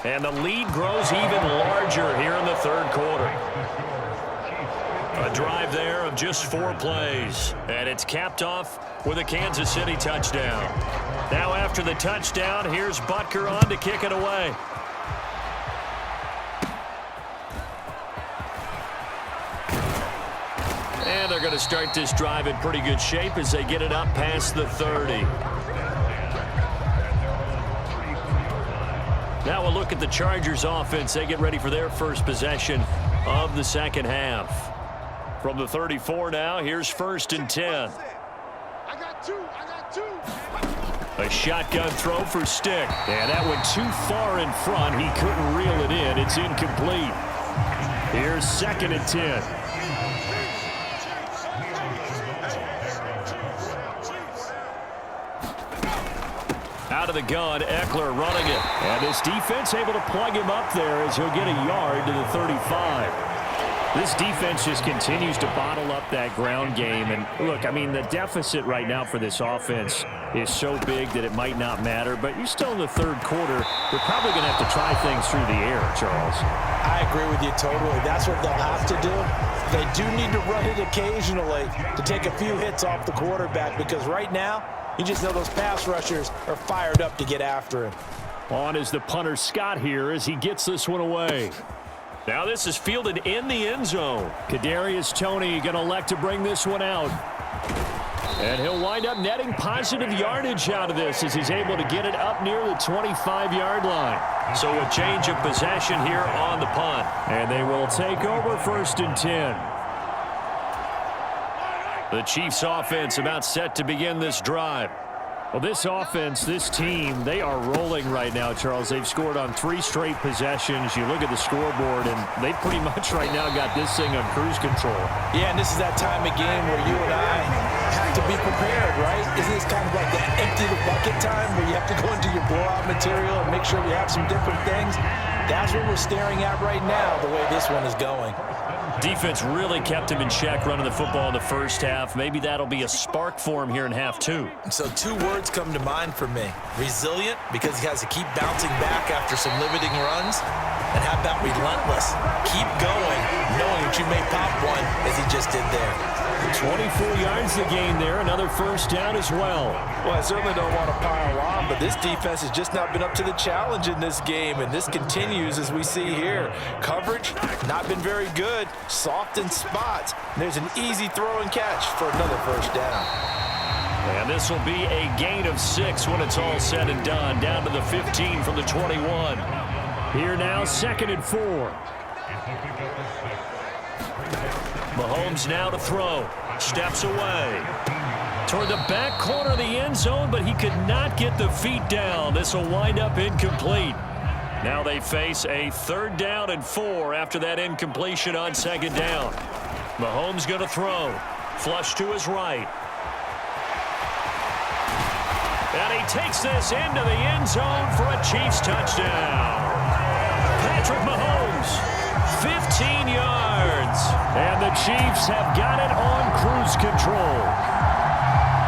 And the lead grows even larger here in the third quarter. A drive there of just 4 plays. And it's capped off with a Kansas City touchdown. Now after the touchdown, here's Butker on to kick it away. And they're going to start this drive in pretty good shape as they get it up past the 30. Now we'll look at the Chargers offense. They get ready for their first possession of the second half. From the 34 now, here's 1st and 10. I got two. A shotgun throw for Stick. And that went too far in front. He couldn't reel it in. It's incomplete. Here's 2nd and 10. Out of the gun, Eckler running it. And this defense able to plug him up there as he'll get a yard to the 35. This defense just continues to bottle up that ground game. And look, I mean, the deficit right now for this offense is so big that it might not matter. But you're still in the third quarter. They're probably going to have to try things through the air, Charles. I agree with you totally. That's what they'll have to do. They do need to run it occasionally to take a few hits off the quarterback, because right now, you just know those pass rushers are fired up to get after him. On is the punter Scott here as he gets this one away. Now this is fielded in the end zone. Kadarius Toney going to elect to bring this one out. And he'll wind up netting positive yardage out of this as he's able to get it up near the 25-yard line. So a change of possession here on the punt. And they will take over 1st and 10. The Chiefs offense about set to begin this drive. Well, this offense, this team, they are rolling right now, Charles. They've scored on 3 straight possessions. You look at the scoreboard, and they pretty much right now got this thing on cruise control. Yeah, and this is that time of game where you and I have to be prepared, right? Isn't this kind of like the empty the bucket time where you have to go into your blowout material and make sure we have some different things? That's what we're staring at right now, the way this one is going. Defense really kept him in check running the football in the first half. Maybe that'll be a spark for him here in half 2. So 2 words come to mind for me. Resilient, because he has to keep bouncing back after some limiting runs. And how about relentless? Keep going, knowing that you may pop one, as he just did there. 24 yards to gain there. Another 1st down as well. Well, I certainly don't want to pile on, but this defense has just not been up to the challenge in this game, and this continues as we see here. Coverage, not been very good. Soft in spots. There's an easy throw and catch for another 1st down. And this will be a gain of 6 when it's all said and done. Down to the 15 from the 21. Here now, 2nd and 4. Mahomes now to throw. Steps away. Toward the back corner of the end zone, but he could not get the feet down. This will wind up incomplete. Now they face a 3rd down and 4 after that incompletion on 2nd down. Mahomes going to throw. Flush to his right. And he takes this into the end zone for a Chiefs touchdown. Patrick Mahomes, 15 yards. And the Chiefs have got it on cruise control.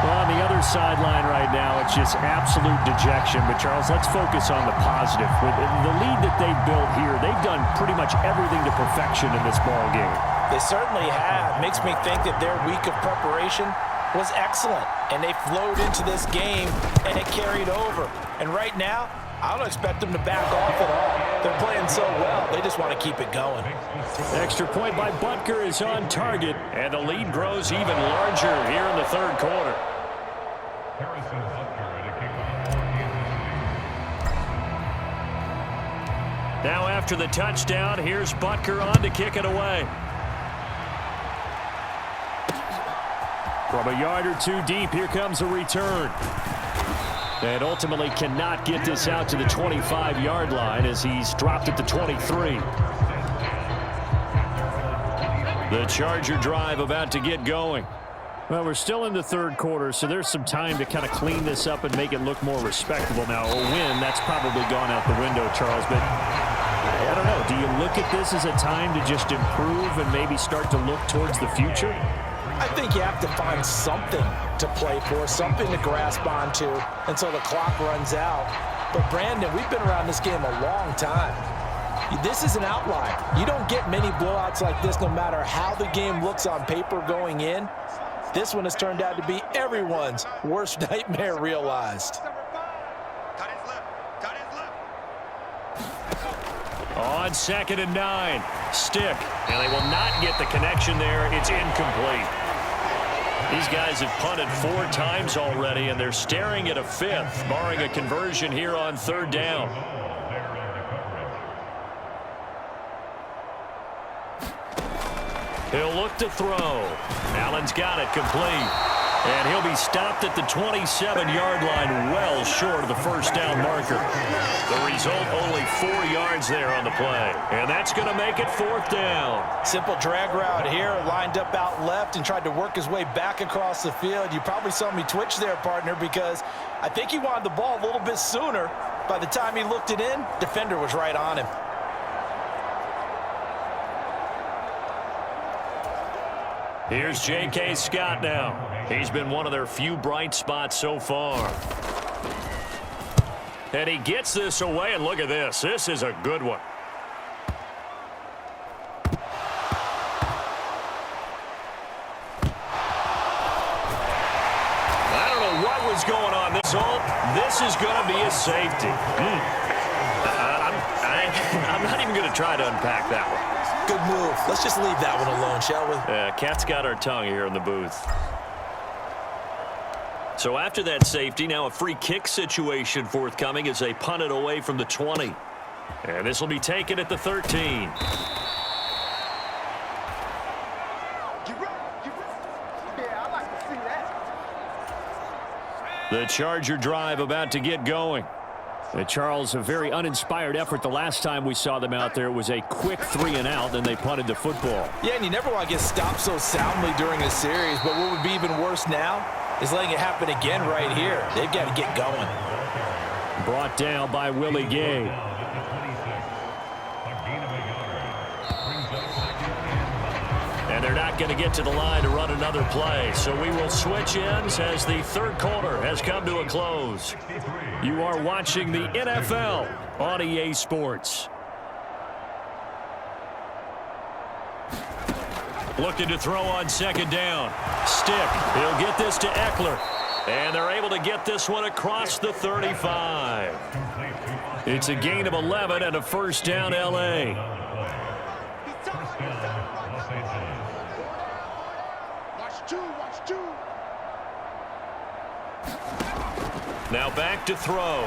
Well, on the other sideline right now, it's just absolute dejection. But, Charles, let's focus on the positive. With the lead that they've built here, they've done pretty much everything to perfection in this ball game. They certainly have. Makes me think that their week of preparation was excellent. And they flowed into this game, and it carried over. And right now, I don't expect them to back off at all. They're playing so well, they just want to keep it going. Extra point by Butker is on target, and the lead grows even larger here in the third quarter. Now after the touchdown, here's Butker on to kick it away. From a yard or 2 deep, here comes a return. And ultimately cannot get this out to the 25-yard line as he's dropped at the 23. The Charger drive about to get going. Well, we're still in the third quarter, so there's some time to kind of clean this up and make it look more respectable. Now, a win, that's probably gone out the window, Charles, but I don't know. Do you look at this as a time to just improve and maybe start to look towards the future? I think you have to find something to play for, something to grasp onto until the clock runs out. But, Brandon, we've been around this game a long time. This is an outlier. You don't get many blowouts like this no matter how the game looks on paper going in. This one has turned out to be everyone's worst nightmare realized. On 2nd and 9, Stick, and they will not get the connection there. It's incomplete. These guys have punted 4 times already, and they're staring at a 5th, barring a conversion here on 3rd down. He'll look to throw. Allen's got it complete. And he'll be stopped at the 27-yard line, well short of the first down marker. The result, only 4 yards there on the play. And that's going to make it 4th down. Simple drag route here, lined up out left and tried to work his way back across the field. You probably saw me twitch there, partner, because I think he wanted the ball a little bit sooner. By the time he looked it in, defender was right on him. Here's J.K. Scott now. He's been one of their few bright spots so far. And he gets this away, and look at this. This is a good one. I don't know what was going on this result. This is going to be a safety. I'm not even going to try to unpack that one. Good move. Let's just leave that one alone, shall we? Cat's got our tongue here in the booth. So after that safety, now a free kick situation forthcoming as they punt it away from the 20. And this will be taken at the 13. The Charger drive about to get going. Charles, a very uninspired effort the last time we saw them out there. It was a quick 3-and-out, and they punted the football. Yeah, and you never want to get stopped so soundly during a series, but what would be even worse now is letting it happen again right here. They've got to get going. Brought down by Willie Gay. And they're not going to get to the line to run another play. So we will switch ends as the 3rd quarter has come to a close. You are watching the NFL on EA Sports. Looking to throw on 2nd down. Stick. He'll get this to Eckler. And they're able to get this one across the 35. It's a gain of 11 and a 1st down, L.A. Now back to throw.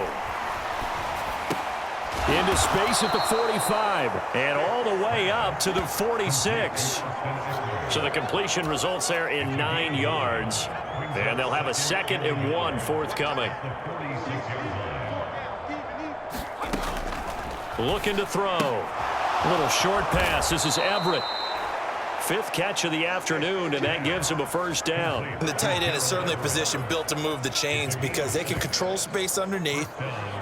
Into space at the 45. And all the way up to the 46. So the completion results there in 9 yards. And they'll have a 2nd and 1 forthcoming. Looking to throw. A little short pass. This is Everett. 5th catch of the afternoon, and that gives him a 1st down. And the tight end is certainly a position built to move the chains because they can control space underneath.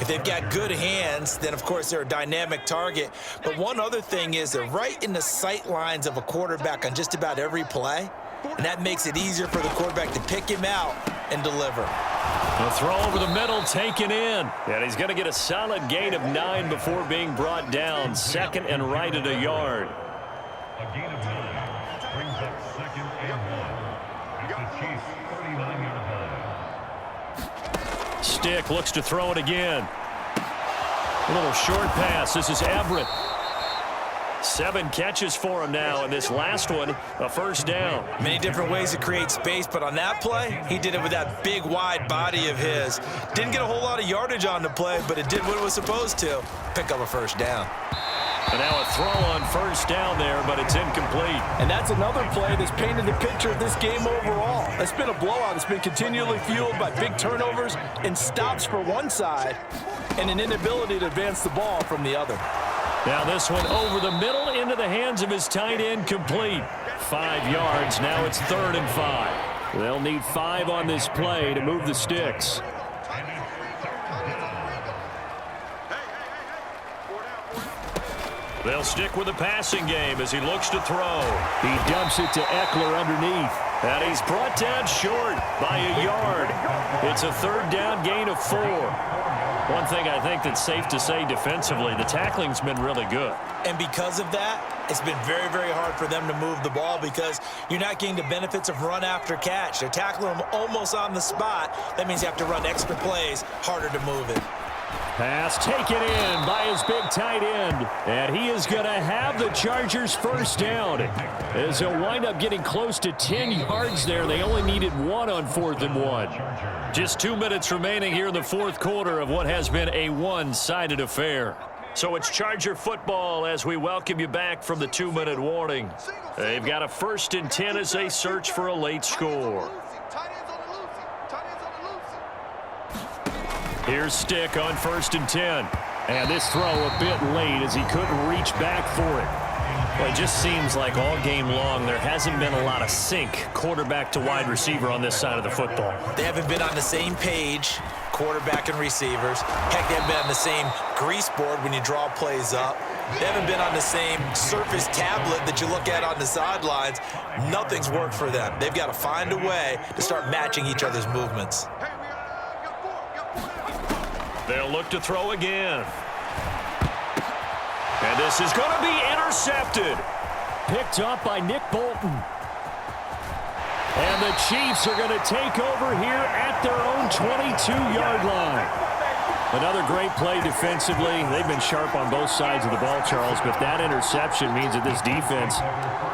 If they've got good hands, then, of course, they're a dynamic target. But one other thing is they're right in the sight lines of a quarterback on just about every play, and that makes it easier for the quarterback to pick him out and deliver. The throw over the middle taken in. And he's going to get a solid gain of 9 before being brought down. 2nd and right at a yard. A gain of 9 brings up 2nd and 1 at the Chiefs' 39-yard line. Stick looks to throw it again. A little short pass. This is Everett. 7 catches for him now, and this last one, a 1st down. Many different ways to create space, but on that play, he did it with that big, wide body of his. Didn't get a whole lot of yardage on the play, but it did what it was supposed to, pick up a 1st down. And now a throw on 1st down there, but it's incomplete. And that's another play that's painted the picture of this game overall. It's been a blowout. It's been continually fueled by big turnovers and stops for one side and an inability to advance the ball from the other. Now this one over the middle into the hands of his tight end, complete. 5 yards. Now it's 3rd and 5. They'll need 5 on this play to move the sticks. They'll stick with the passing game as he looks to throw. He dumps it to Eckler underneath. And he's brought down short by a yard. It's a 3rd down gain of 4. One thing I think that's safe to say defensively, the tackling's been really good. And because of that, it's been very, very hard for them to move the ball because you're not getting the benefits of run after catch. They're tackling them almost on the spot. That means you have to run extra plays, harder to move it. Pass taken in by his big tight end. And he is going to have the Chargers first down. As he'll wind up getting close to 10 yards there. They only needed 1 on 4th and 1. Just 2 minutes remaining here in the fourth quarter of what has been a one-sided affair. So it's Charger football as we welcome you back from the 2-minute warning. They've got a 1st and 10 as they search for a late score. Here's Stick on 1st and 10. And this throw a bit late as he couldn't reach back for it. Well, it just seems like all game long there hasn't been a lot of sync quarterback to wide receiver on this side of the football. They haven't been on the same page, quarterback and receivers. Heck, they haven't been on the same grease board when you draw plays up. They haven't been on the same Surface tablet that you look at on the sidelines. Nothing's worked for them. They've got to find a way to start matching each other's movements. They'll look to throw again. And this is going to be intercepted. Picked up by Nick Bolton. And the Chiefs are going to take over here at their own 22-yard line. Another great play defensively. They've been sharp on both sides of the ball, Charles, but that interception means that this defense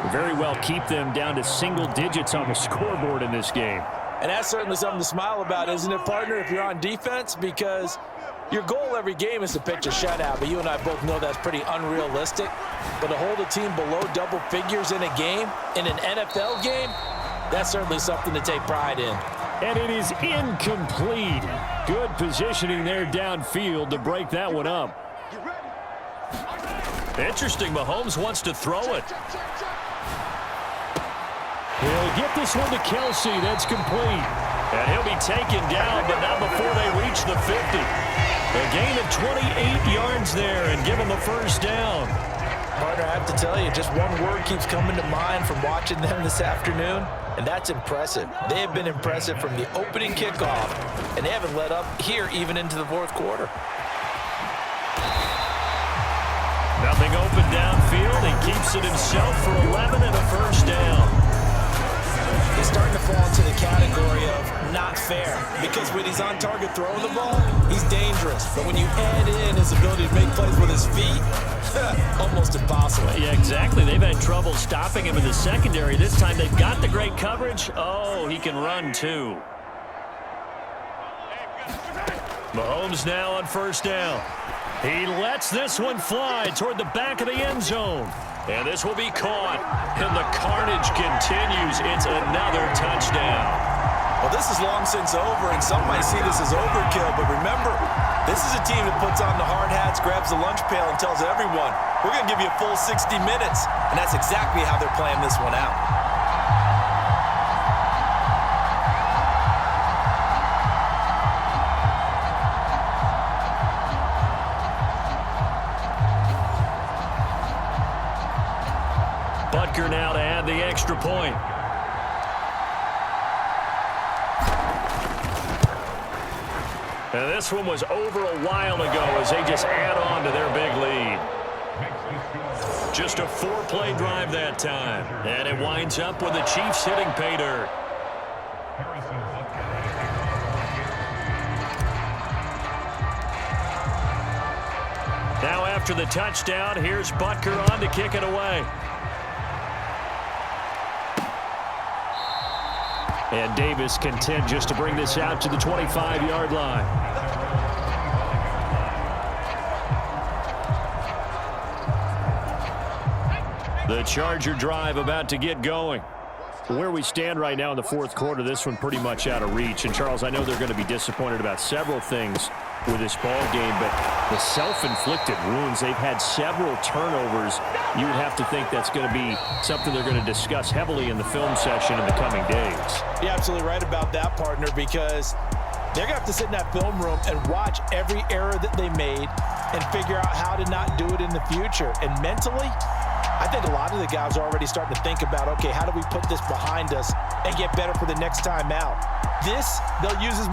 will very well keep them down to single digits on the scoreboard in this game. And that's certainly something to smile about, isn't it, partner, if you're on defense? Because your goal every game is to pitch a shutout, but you and I both know that's pretty unrealistic. But to hold a team below double figures in a game, in an NFL game, that's certainly something to take pride in. And it is incomplete. Good positioning there downfield to break that one up. Interesting, Mahomes wants to throw it. He'll get this one to Kelsey. That's complete. And he'll be taken down, but not before they reach the 50. A gain of 28 yards there and give him a first down. Partner, I have to tell you, just one word keeps coming to mind from watching them this afternoon, and that's impressive. They have been impressive from the opening kickoff, and they haven't let up here even into the fourth quarter. Nothing open downfield. He keeps it himself for 11 and a first down. He's starting to fall into the category of not fair, because when he's on target throwing the ball, he's dangerous. But when you add in his ability to make plays with his feet, almost impossible. Yeah, exactly. They've had trouble stopping him in the secondary. This time they've got the great coverage. Oh, he can run too. Mahomes now on first down. He lets this one fly toward the back of the end zone. And this will be caught. And the carnage continues. It's another touchdown. Well, this is long since over, and some might see this as overkill. But remember, this is a team that puts on the hard hats, grabs the lunch pail, and tells everyone, we're going to give you a full 60 minutes. And that's exactly how they're playing this one out. Butker now to add the extra point. And this one was over a while ago as they just add on to their big lead. Just a 4-play drive that time. And it winds up with the Chiefs hitting pay dirt. Now after the touchdown, here's Butker on to kick it away. And Davis content just to bring this out to the 25-yard line. The Charger drive about to get going. Where we stand right now in the fourth quarter, this one pretty much out of reach. And, Charles, I know they're going to be disappointed about several things with this ball game, but the self-inflicted wounds, they've had several turnovers. You would have to think that's going to be something they're going to discuss heavily in the film session in the coming days. You're absolutely right about that, partner, because they're going to have to sit in that film room and watch every error that they made and figure out how to not do it in the future. And mentally, I think a lot of the guys are already starting to think about, okay, how do we put this behind us and get better for the next time out? This, they'll use as